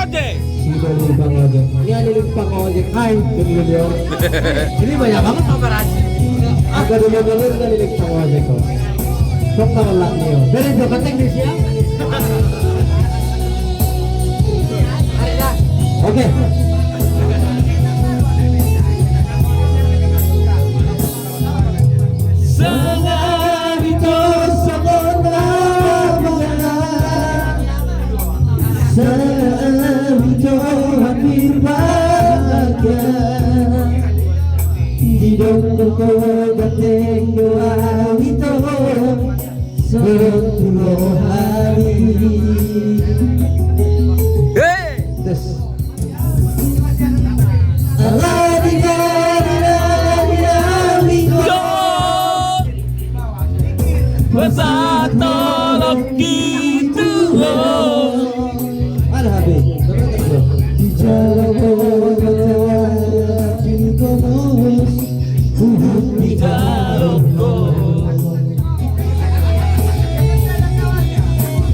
ojek. Sudah di Bang Ojek. Ini ada di Bang Ojek. Hai, beliau. Ini banyak banget operasi. Agak dulu dari di Bang Ojek kok. Kok kalau laknya. Dari Jakarta Inggris ya. Oke.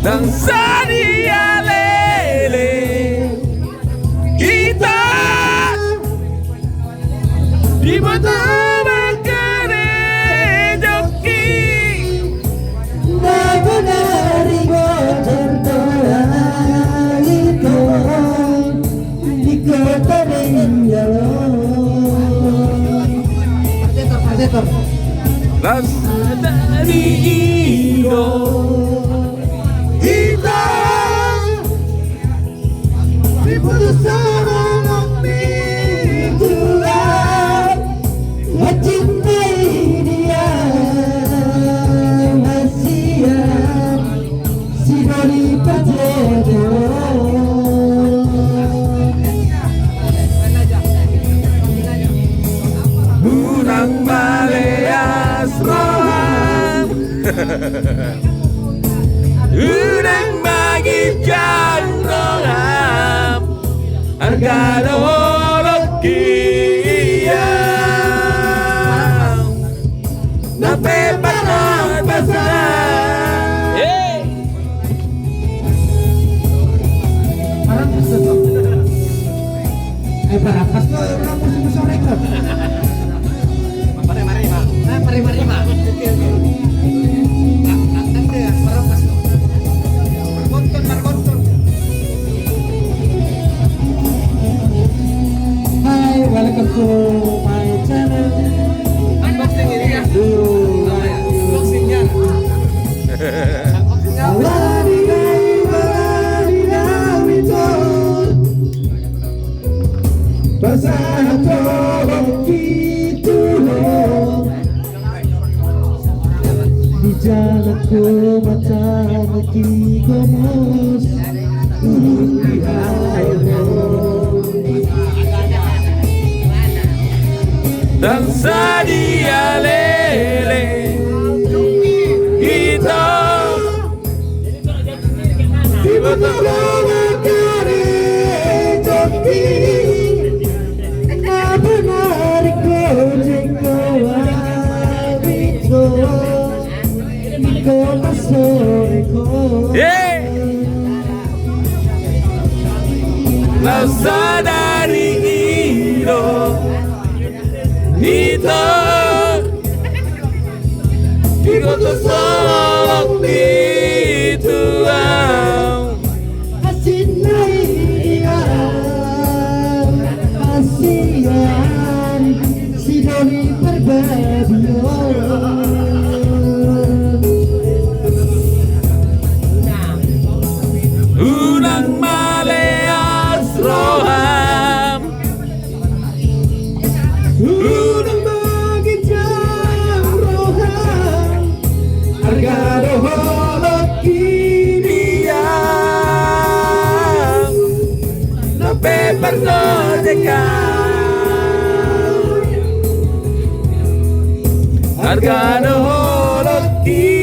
Dan sadia lele kita di batang kere joki dari bocer itu di kota dan dari Indo kita diputus sama Tuhan mencintai dia kasihan si Doni Pajedo Unang Maleas Rohan Unang Magijang Rohan Argado Lokian Napepat ng basan parang gusto to barakas to orang musim rekod mari Hai, welcome to my channel. Unboxing ini ya? Unboxingnya di jalanku macam kigomus turun di air dan sadia lele kita di batang kere joki menarik gojek kota soreko Lausa dari Indo Ito Ikutus solok di tuang kasihan si Doni Perbadio Unang Maleas Roham Unang Magijang Roham Argado Holokinian Napepat Argano Holoki